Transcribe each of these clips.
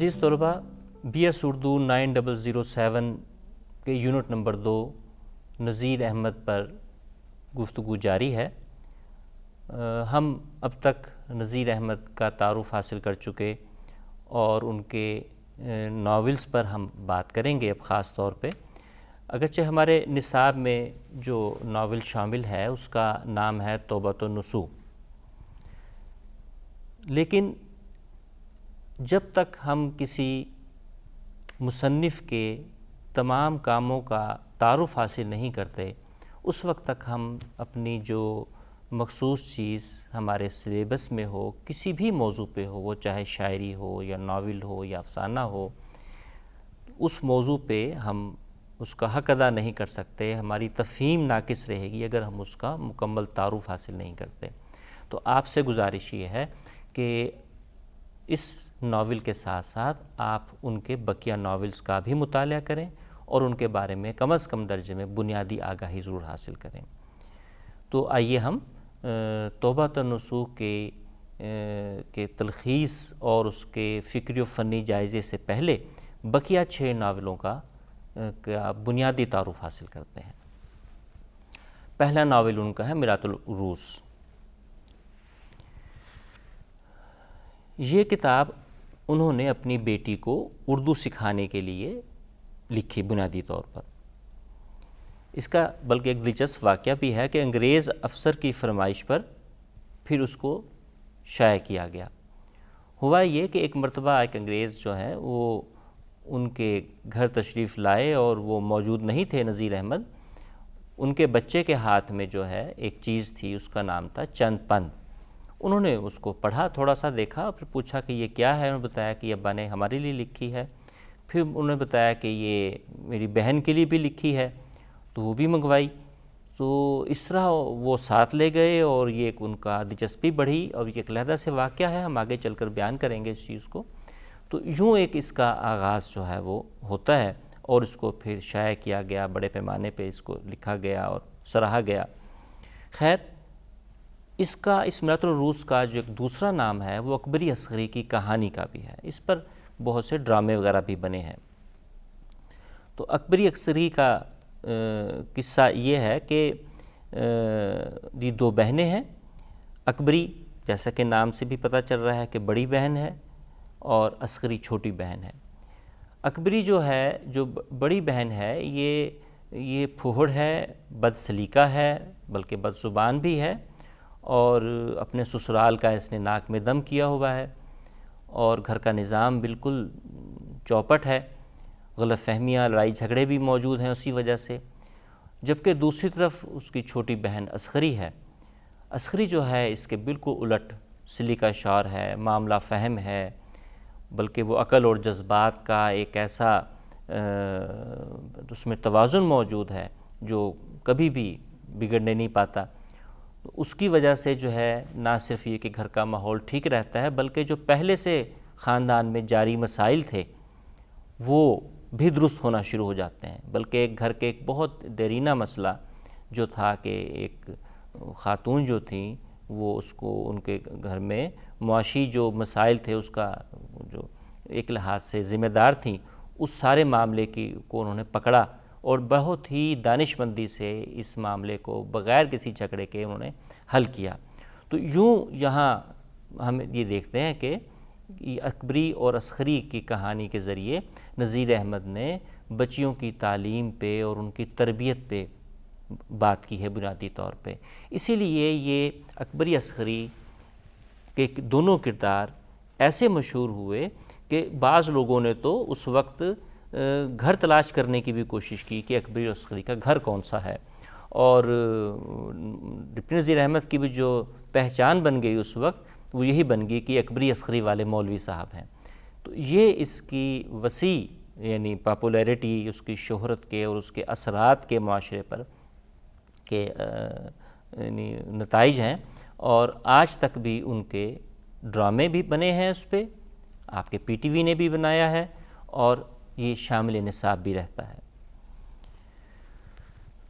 عزیز طلباء، B S Urdu 9007 کے unit number 2 Nazir Ahmad پر گفتگو جاری ہے۔ ہم اب تک نذیر احمد کا تعارف حاصل کر چکے اور ان کے ناولز پر ہم بات کریں گے اب خاص طور پہ۔ اگرچہ ہمارے نصاب میں جو ناول شامل ہے اس کا نام ہے توبۃ النصوح، لیکن جب تک ہم کسی مصنف کے تمام کاموں کا تعارف حاصل نہیں کرتے اس وقت تک ہم اپنی جو مخصوص چیز ہمارے سلیبس میں ہو، کسی بھی موضوع پہ ہو، وہ چاہے شاعری ہو یا ناول ہو یا افسانہ ہو، اس موضوع پہ ہم اس کا حق ادا نہیں کر سکتے۔ ہماری تفہیم ناقص رہے گی اگر ہم اس کا مکمل تعارف حاصل نہیں کرتے۔ تو آپ سے گزارش یہ ہے کہ اس ناول کے ساتھ ساتھ آپ ان کے بقیہ ناولز کا بھی مطالعہ کریں اور ان کے بارے میں کم از کم درجے میں بنیادی آگاہی ضرور حاصل کریں۔ تو آئیے ہم توبۃ النصوح کے تلخیص اور اس کے فکری و فنی جائزے سے پہلے بقیہ 6 ناولوں کا بنیادی تعارف حاصل کرتے ہیں۔ پہلا ناول ان کا ہے میراث العروس۔ یہ کتاب انہوں نے اپنی بیٹی کو اردو سکھانے کے لیے لکھی بنیادی طور پر۔ اس کا بلکہ ایک دلچسپ واقعہ بھی ہے کہ انگریز افسر کی فرمائش پر پھر اس کو شائع کیا گیا۔ ہوا یہ کہ ایک مرتبہ ایک انگریز جو ہے وہ ان کے گھر تشریف لائے اور وہ موجود نہیں تھے نذیر احمد۔ ان کے بچے کے ہاتھ میں جو ہے ایک چیز تھی، اس کا نام تھا چند پند۔ انہوں نے اس کو پڑھا، تھوڑا سا دیکھا، پھر پوچھا کہ یہ کیا ہے۔ انہوں نے بتایا کہ ابا نے ہمارے لیے لکھی ہے۔ پھر انہوں نے بتایا کہ یہ میری بہن کے لیے بھی لکھی ہے، تو وہ بھی منگوائی۔ تو اس طرح وہ ساتھ لے گئے اور یہ ان کا دلچسپی بڑھی، اور یہ ایک علیحدہ سے واقعہ ہے، ہم آگے چل کر بیان کریں گے اس چیز کو۔ تو یوں ایک اس کا آغاز جو ہے وہ ہوتا ہے اور اس کو پھر شائع کیا گیا، بڑے پیمانے پہ اس کو لکھا گیا اور سراہا گیا۔ خیر، اس میراث العروس کا جو ایک دوسرا نام ہے وہ اکبری اصغری کی کہانی کا بھی ہے۔ اس پر بہت سے ڈرامے وغیرہ بھی بنے ہیں۔ تو اکبری اصغری کا قصہ یہ ہے کہ یہ 2 بہنیں ہیں۔ اکبری جیسا کہ نام سے بھی پتہ چل رہا ہے کہ بڑی بہن ہے اور اصغری چھوٹی بہن ہے۔ اکبری جو ہے، جو بڑی بہن ہے، یہ پھوہڑ ہے، بد سلیقہ ہے، بلکہ بد زبان بھی ہے، اور اپنے سسرال کا اس نے ناک میں دم کیا ہوا ہے اور گھر کا نظام بالکل چوپٹ ہے۔ غلط فہمیاں، لڑائی جھگڑے بھی موجود ہیں اسی وجہ سے۔ جبکہ دوسری طرف اس کی چھوٹی بہن اصغری ہے۔ اصغری جو ہے اس کے بالکل الٹ سلیقہ شعور ہے، معاملہ فہم ہے، بلکہ وہ عقل اور جذبات کا ایک ایسا اس میں توازن موجود ہے جو کبھی بھی بگڑنے نہیں پاتا۔ اس کی وجہ سے جو ہے نہ صرف یہ کہ گھر کا ماحول ٹھیک رہتا ہے، بلکہ جو پہلے سے خاندان میں جاری مسائل تھے وہ بھی درست ہونا شروع ہو جاتے ہیں۔ بلکہ ایک گھر کے ایک بہت دیرینہ مسئلہ جو تھا کہ ایک خاتون جو تھیں وہ اس کو ان کے گھر میں معاشی جو مسائل تھے اس کا جو ایک لحاظ سے ذمہ دار تھیں، اس سارے معاملے کو انہوں نے پکڑا اور بہت ہی دانش مندی سے اس معاملے کو بغیر کسی جھگڑے کے انہوں نے حل کیا۔ تو یوں یہاں ہم یہ دیکھتے ہیں کہ اکبری اور اصغری کی کہانی کے ذریعے نذیر احمد نے بچیوں کی تعلیم پہ اور ان کی تربیت پہ بات کی ہے بنیادی طور پہ۔ اسی لیے یہ اکبری اصغری کے دونوں کردار ایسے مشہور ہوئے کہ بعض لوگوں نے تو اس وقت گھر تلاش کرنے کی بھی کوشش کی کہ اکبری اور اصغری کا گھر کون سا ہے، اور ڈپٹی نذیر احمد کی بھی جو پہچان بن گئی اس وقت وہ یہی بن گئی کہ اکبری اصغری والے مولوی صاحب ہیں۔ تو یہ اس کی وسیع یعنی پاپولیرٹی، اس کی شہرت کے اور اس کے اثرات کے معاشرے پر کے یعنی نتائج ہیں، اور آج تک بھی ان کے ڈرامے بھی بنے ہیں اس پہ، آپ کے پی ٹی وی نے بھی بنایا ہے، اور یہ شامل نصاب بھی رہتا ہے۔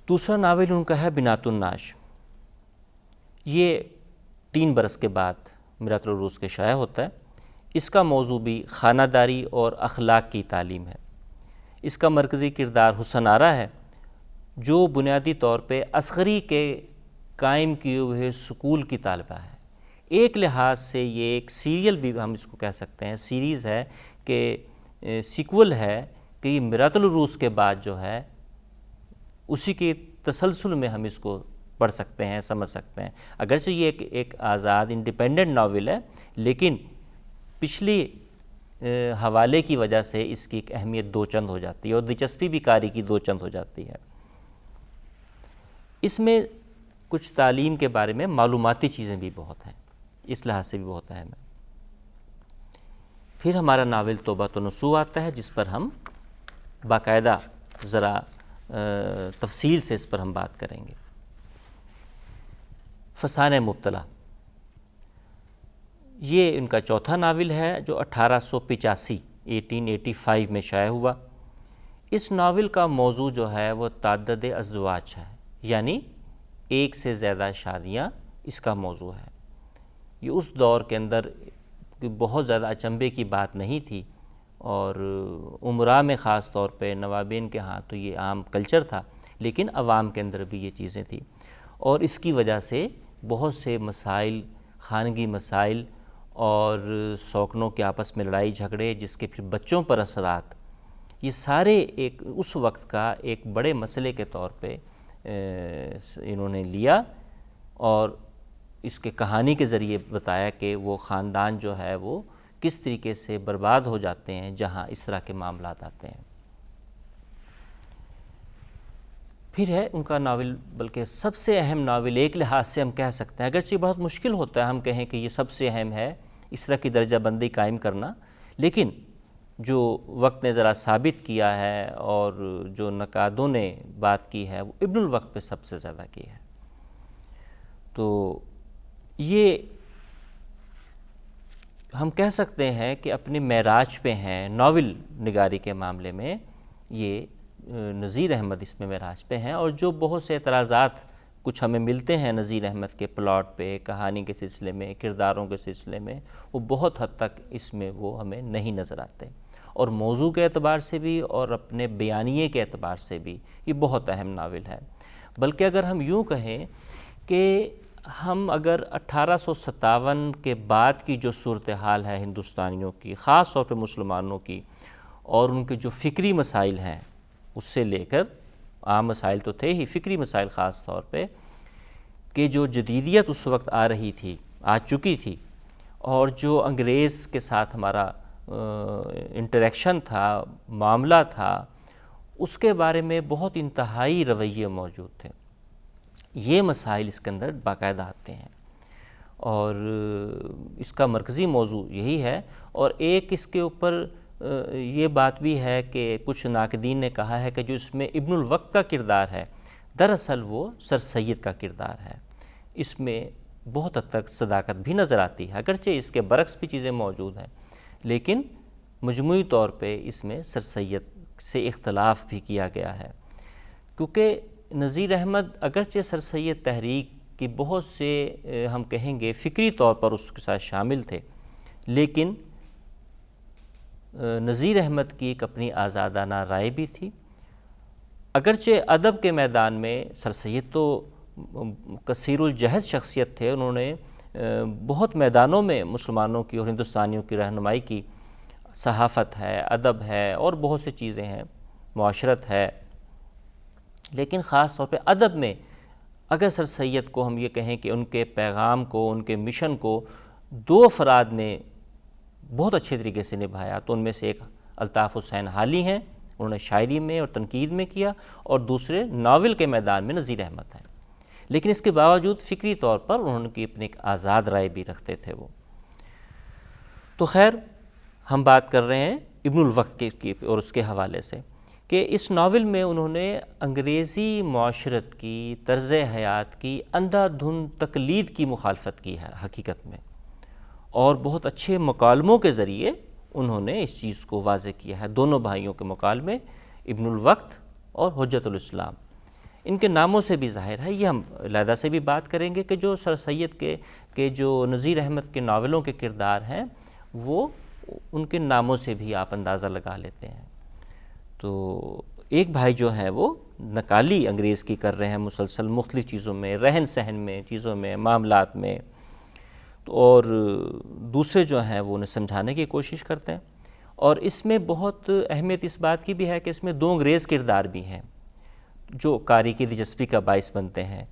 دوسرا ناول ان کا ہے بنات النعش۔ یہ 3 برس کے بعد میراث العروس کے شائع ہوتا ہے۔ اس کا موضوع بھی خانہ داری اور اخلاق کی تعلیم ہے۔ اس کا مرکزی کردار حسن آرا ہے، جو بنیادی طور پہ اصغری کے قائم کیے ہوئے سکول کی طالبہ ہے۔ ایک لحاظ سے یہ ایک سیریل بھی ہم اس کو کہہ سکتے ہیں، سیریز ہے کہ سیکول ہے کہ یہ میراث العروس کے بعد جو ہے اسی کے تسلسل میں ہم اس کو پڑھ سکتے ہیں، سمجھ سکتے ہیں۔ اگرچہ یہ ایک آزاد انڈیپینڈنٹ ناول ہے، لیکن پچھلی حوالے کی وجہ سے اس کی ایک اہمیت دو چند ہو جاتی ہے اور دلچسپی بھی قاری کی دو چند ہو جاتی ہے۔ اس میں کچھ تعلیم کے بارے میں معلوماتی چیزیں بھی بہت ہیں، اس لحاظ سے بھی بہت اہم ہے۔ پھر ہمارا ناول توبۃ النصوح آتا ہے، جس پر ہم باقاعدہ ذرا تفصیل سے اس پر ہم بات کریں گے۔ فسانہ مبتلا، یہ ان کا چوتھا ناول ہے جو 1885 میں شائع ہوا۔ اس ناول کا موضوع جو ہے وہ تعدد ازواج ہے، یعنی ایک سے زیادہ شادیاں اس کا موضوع ہے۔ یہ اس دور کے اندر بہت زیادہ اچنبے کی بات نہیں تھی، اور امراء میں خاص طور پہ نوابین کے ہاں تو یہ عام کلچر تھا، لیکن عوام کے اندر بھی یہ چیزیں تھیں، اور اس کی وجہ سے بہت سے مسائل، خانگی مسائل اور سوکنوں کے آپس میں لڑائی جھگڑے، جس کے پھر بچوں پر اثرات، یہ سارے ایک اس وقت کا ایک بڑے مسئلے کے طور پہ انہوں نے لیا، اور اس کے کہانی کے ذریعے بتایا کہ وہ خاندان جو ہے وہ کس طریقے سے برباد ہو جاتے ہیں جہاں اس طرح کے معاملات آتے ہیں۔ پھر ہے ان کا ناول، بلکہ سب سے اہم ناول ایک لحاظ سے ہم کہہ سکتے ہیں، اگرچہ بہت مشکل ہوتا ہے ہم کہیں کہ یہ سب سے اہم ہے، اس طرح کی درجہ بندی قائم کرنا، لیکن جو وقت نے ذرا ثابت کیا ہے اور جو نقادوں نے بات کی ہے وہ ابن الوقت پہ سب سے زیادہ کی ہے۔ تو یہ ہم کہہ سکتے ہیں کہ اپنے معراج پہ ہیں ناول نگاری کے معاملے میں، یہ نذیر احمد اس میں معراج پہ ہیں، اور جو بہت سے اعتراضات کچھ ہمیں ملتے ہیں نذیر احمد کے پلاٹ پہ، کہانی کے سلسلے میں، کرداروں کے سلسلے میں، وہ بہت حد تک اس میں وہ ہمیں نہیں نظر آتے، اور موضوع کے اعتبار سے بھی اور اپنے بیانیے کے اعتبار سے بھی یہ بہت اہم ناول ہے۔ بلکہ اگر ہم یوں کہیں کہ ہم اگر 1857 کے بعد کی جو صورتحال ہے ہندوستانیوں کی، خاص طور پہ مسلمانوں کی، اور ان کے جو فکری مسائل ہیں اس سے لے کر، عام مسائل تو تھے ہی، فکری مسائل خاص طور پہ، کہ جو جدیدیت اس وقت آ رہی تھی، آ چکی تھی، اور جو انگریز کے ساتھ ہمارا انٹریکشن تھا، معاملہ تھا، اس کے بارے میں بہت انتہائی رویے موجود تھے۔ یہ مسائل اس کے اندر باقاعدہ آتے ہیں، اور اس کا مرکزی موضوع یہی ہے۔ اور ایک اس کے اوپر یہ بات بھی ہے کہ کچھ ناقدین نے کہا ہے کہ جو اس میں ابن الوقت کا کردار ہے، دراصل وہ سر سید کا کردار ہے۔ اس میں بہت حد تک صداقت بھی نظر آتی ہے، اگرچہ اس کے برعکس بھی چیزیں موجود ہیں، لیکن مجموعی طور پہ اس میں سر سید سے اختلاف بھی کیا گیا ہے، کیونکہ نذیر احمد اگرچہ سر سید تحریک کی بہت سے ہم کہیں گے فکری طور پر اس کے ساتھ شامل تھے، لیکن نذیر احمد کی ایک اپنی آزادانہ رائے بھی تھی۔ اگرچہ ادب کے میدان میں سر سید تو کثیر الجہد شخصیت تھے، انہوں نے بہت میدانوں میں مسلمانوں کی اور ہندوستانیوں کی رہنمائی کی، صحافت ہے، ادب ہے، اور بہت سی چیزیں ہیں، معاشرت ہے، لیکن خاص طور پہ ادب میں اگر سر سید کو ہم یہ کہیں کہ ان کے پیغام کو، ان کے مشن کو دو افراد نے بہت اچھے طریقے سے نبھایا، تو ان میں سے ایک الطاف حسین حالی ہیں، انہوں نے شاعری میں اور تنقید میں کیا، اور دوسرے ناول کے میدان میں نذیر احمد ہیں، لیکن اس کے باوجود فکری طور پر انہوں کی اپنی ایک آزاد رائے بھی رکھتے تھے وہ۔ تو خیر، ہم بات کر رہے ہیں ابن الوقت کی اور اس کے حوالے سے، کہ اس ناول میں انہوں نے انگریزی معاشرت کی طرز حیات کی اندھا دھند تقلید کی مخالفت کی ہے حقیقت میں، اور بہت اچھے مکالموں کے ذریعے انہوں نے اس چیز کو واضح کیا ہے۔ دونوں بھائیوں کے مکالمے، ابن الوقت اور حجت الاسلام، ان کے ناموں سے بھی ظاہر ہے، یہ ہم علیحدہ سے بھی بات کریں گے کہ جو سر سید کے جو نذیر احمد کے ناولوں کے کردار ہیں، وہ ان کے ناموں سے بھی آپ اندازہ لگا لیتے ہیں۔ تو ایک بھائی جو ہے وہ نکالی انگریز کی کر رہے ہیں مسلسل مختلف چیزوں میں، رہن سہن میں، چیزوں میں، معاملات میں، اور دوسرے جو ہیں وہ انہیں سمجھانے کی کوشش کرتے ہیں۔ اور اس میں بہت اہمیت اس بات کی بھی ہے کہ اس میں 2 انگریز کردار بھی ہیں جو قاری کی دلچسپی کا باعث بنتے ہیں،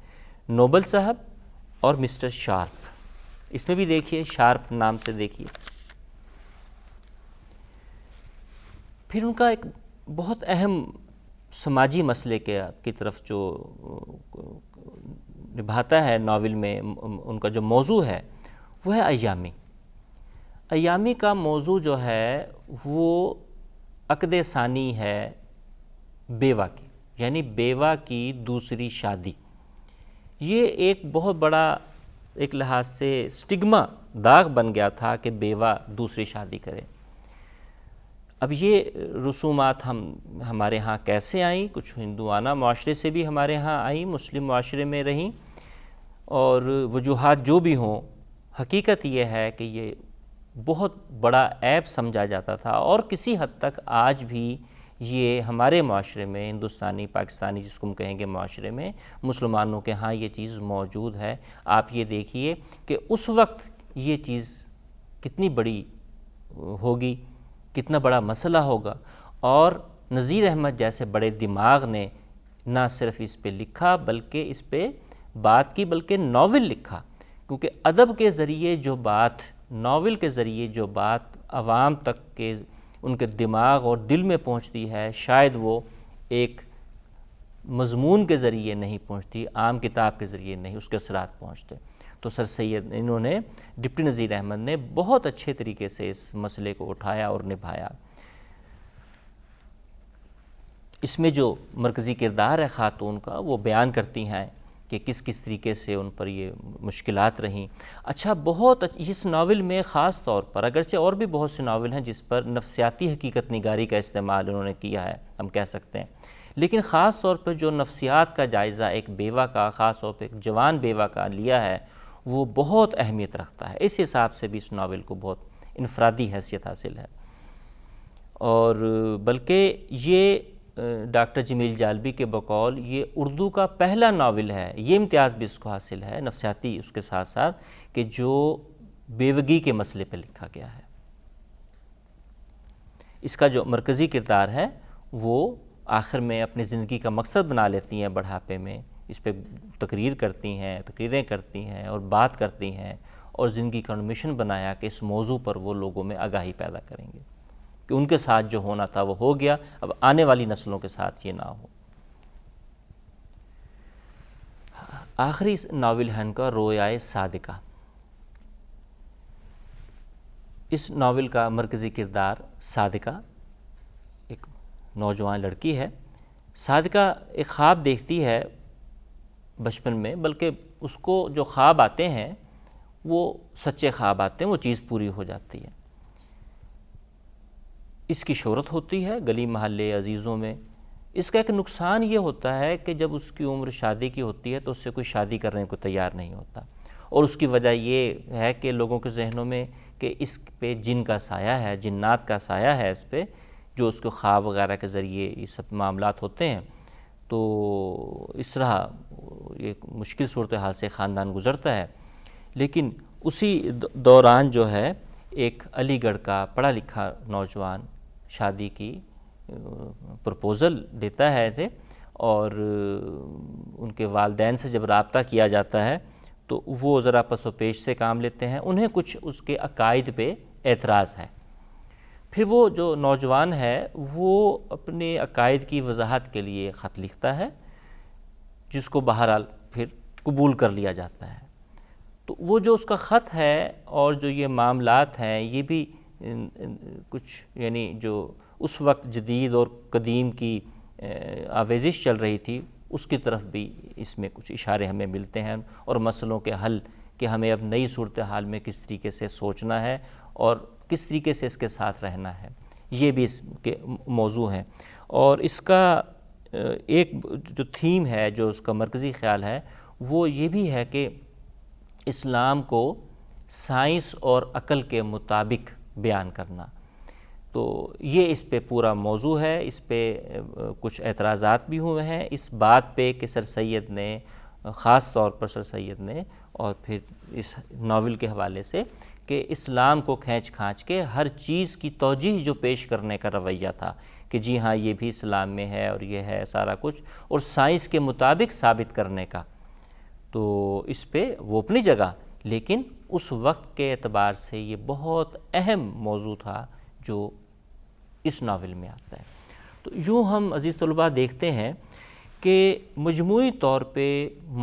نوبل صاحب اور مسٹر شارپ۔ اس میں بھی دیکھیے، شارپ نام سے دیکھیے۔ پھر ان کا ایک بہت اہم سماجی مسئلے کی طرف جو نبھاتا ہے ناول میں، ان کا جو موضوع ہے وہ ہے ایامی۔ ایامی کا موضوع جو ہے وہ عقد ثانی ہے بیوہ کی، یعنی بیوہ کی دوسری شادی۔ یہ ایک بہت بڑا ایک لحاظ سے سٹگما، داغ بن گیا تھا کہ بیوہ دوسری شادی کرے۔ اب یہ رسومات ہمارے ہاں کیسے آئیں؟ کچھ ہندوانہ معاشرے سے بھی ہمارے ہاں آئیں، مسلم معاشرے میں رہیں، اور وجوہات جو بھی ہوں، حقیقت یہ ہے کہ یہ بہت بڑا عیب سمجھا جاتا تھا، اور کسی حد تک آج بھی یہ ہمارے معاشرے میں، ہندوستانی پاکستانی جس کو ہم کہیں گے معاشرے میں، مسلمانوں کے ہاں یہ چیز موجود ہے۔ آپ یہ دیکھیے کہ اس وقت یہ چیز کتنی بڑی ہوگی، کتنا بڑا مسئلہ ہوگا، اور نذیر احمد جیسے بڑے دماغ نے نہ صرف اس پہ لکھا بلکہ اس پہ بات کی، بلکہ ناول لکھا، کیونکہ ادب کے ذریعے جو بات، ناول کے ذریعے جو بات عوام تک کے ان کے دماغ اور دل میں پہنچتی ہے، شاید وہ ایک مضمون کے ذریعے نہیں پہنچتی، عام کتاب کے ذریعے نہیں، اس کے اثرات پہنچتے۔ تو سر سید انہوں نے، ڈپٹی نذیر احمد نے بہت اچھے طریقے سے اس مسئلے کو اٹھایا اور نبھایا۔ اس میں جو مرکزی کردار ہے خاتون کا، وہ بیان کرتی ہیں کہ کس کس طریقے سے ان پر یہ مشکلات رہیں۔ اچھا، بہت اس ناول میں خاص طور پر، اگرچہ اور بھی بہت سے ناول ہیں جس پر نفسیاتی حقیقت نگاری کا استعمال انہوں نے کیا ہے، ہم کہہ سکتے ہیں، لیکن خاص طور پر جو نفسیات کا جائزہ ایک بیوہ کا، خاص طور پہ ایک جوان بیوہ کا لیا ہے، وہ بہت اہمیت رکھتا ہے۔ اس حساب سے بھی اس ناول کو بہت انفرادی حیثیت حاصل ہے، اور بلکہ یہ ڈاکٹر جمیل جالبی کے بقول یہ اردو کا پہلا ناول ہے، یہ امتیاز بھی اس کو حاصل ہے نفسیاتی اس کے ساتھ ساتھ، کہ جو بیوگی کے مسئلے پہ لکھا گیا ہے۔ اس کا جو مرکزی کردار ہے وہ آخر میں اپنی زندگی کا مقصد بنا لیتی ہیں، بڑھاپے میں اس پہ تقریر کرتی ہیں، تقریریں کرتی ہیں اور بات کرتی ہیں، اور زندگی کا مشن بنایا کہ اس موضوع پر وہ لوگوں میں آگاہی پیدا کریں گے کہ ان کے ساتھ جو ہونا تھا وہ ہو گیا، اب آنے والی نسلوں کے ساتھ یہ نہ ہو۔ آخری ناول ہے ان کا رویائے صادقہ۔ اس ناول کا مرکزی کردار صادقہ، ایک نوجوان لڑکی ہے۔ صادقہ ایک خواب دیکھتی ہے بچپن میں، بلکہ اس کو جو خواب آتے ہیں وہ سچے خواب آتے ہیں، وہ چیز پوری ہو جاتی ہے۔ اس کی شہرت ہوتی ہے گلی محلے عزیزوں میں۔ اس کا ایک نقصان یہ ہوتا ہے کہ جب اس کی عمر شادی کی ہوتی ہے تو اس سے کوئی شادی کرنے کو تیار نہیں ہوتا، اور اس کی وجہ یہ ہے کہ لوگوں کے ذہنوں میں کہ اس پہ جن کا سایہ ہے، جنات کا سایہ ہے اس پہ، جو اس کو خواب وغیرہ کے ذریعے یہ سب معاملات ہوتے ہیں۔ تو اس طرح ایک مشکل صورتحال سے خاندان گزرتا ہے، لیکن اسی دوران جو ہے ایک علی گڑھ کا پڑھا لکھا نوجوان شادی کی پرپوزل دیتا ہے اسے، اور ان کے والدین سے جب رابطہ کیا جاتا ہے تو وہ ذرا پس و پیش سے کام لیتے ہیں، انہیں کچھ اس کے عقائد پہ اعتراض ہے۔ پھر وہ جو نوجوان ہے وہ اپنے عقائد کی وضاحت کے لیے خط لکھتا ہے، جس کو بہرحال پھر قبول کر لیا جاتا ہے۔ تو وہ جو اس کا خط ہے اور جو یہ معاملات ہیں، یہ بھی کچھ یعنی جو اس وقت جدید اور قدیم کی آویزش چل رہی تھی، اس کی طرف بھی اس میں کچھ اشارے ہمیں ملتے ہیں، اور مسئلوں کے حل کہ ہمیں اب نئی صورتحال میں کس طریقے سے سوچنا ہے اور کس طریقے سے اس کے ساتھ رہنا ہے، یہ بھی اس کے موضوع ہیں۔ اور اس کا ایک جو تھیم ہے، جو اس کا مرکزی خیال ہے، وہ یہ بھی ہے کہ اسلام کو سائنس اور عقل کے مطابق بیان کرنا. تو یہ اس پہ پورا موضوع ہے. اس پہ کچھ اعتراضات بھی ہوئے ہیں اس بات پہ کہ سر سید نے، خاص طور پر سر سید نے، اور پھر اس ناول کے حوالے سے، کہ اسلام کو کھینچ کھانچ کے ہر چیز کی توجیہ جو پیش کرنے کا رویہ تھا کہ جی ہاں یہ بھی اسلام میں ہے اور یہ ہے سارا کچھ، اور سائنس کے مطابق ثابت کرنے کا. تو اس پہ وہ اپنی جگہ، لیکن اس وقت کے اعتبار سے یہ بہت اہم موضوع تھا جو اس ناول میں آتا ہے. تو یوں ہم عزیز طلباء دیکھتے ہیں کہ مجموعی طور پہ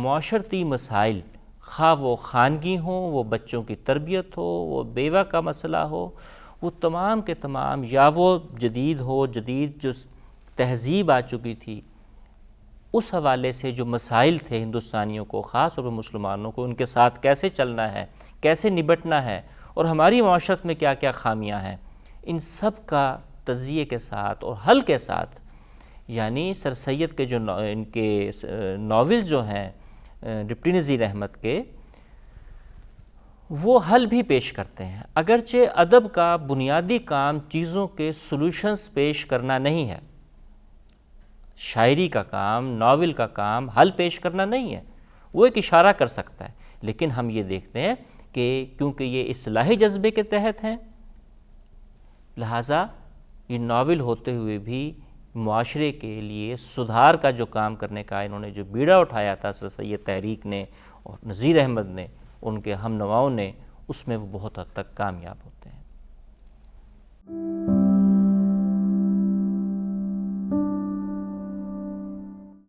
معاشرتی مسائل، خواہ وہ خانگی ہوں، وہ بچوں کی تربیت ہو، وہ بیوہ کا مسئلہ ہو، وہ تمام کے تمام، یا وہ جدید جو تہذیب آ چکی تھی، اس حوالے سے جو مسائل تھے ہندوستانیوں کو، خاص طور پر مسلمانوں کو، ان کے ساتھ کیسے چلنا ہے، کیسے نبٹنا ہے، اور ہماری معاشرت میں کیا کیا خامیاں ہیں، ان سب کا تجزیے کے ساتھ اور حل کے ساتھ، یعنی سر سید کے جو ان کے ناولز جو ہیں ڈپٹی نذیر احمد کے، وہ حل بھی پیش کرتے ہیں. اگرچہ ادب کا بنیادی کام چیزوں کے سولوشنز پیش کرنا نہیں ہے، شاعری کا کام، ناول کا کام حل پیش کرنا نہیں ہے، وہ ایک اشارہ کر سکتا ہے. لیکن ہم یہ دیکھتے ہیں کہ کیونکہ یہ اصلاحی جذبے کے تحت ہیں، لہٰذا یہ ناول ہوتے ہوئے بھی معاشرے کے لیے سدھار کا جو کام کرنے کا انہوں نے جو بیڑا اٹھایا تھا سر سید تحریک نے اور نذیر احمد نے، ان کے ہم نواؤں نے، اس میں وہ بہت حد تک کامیاب ہوتے ہیں.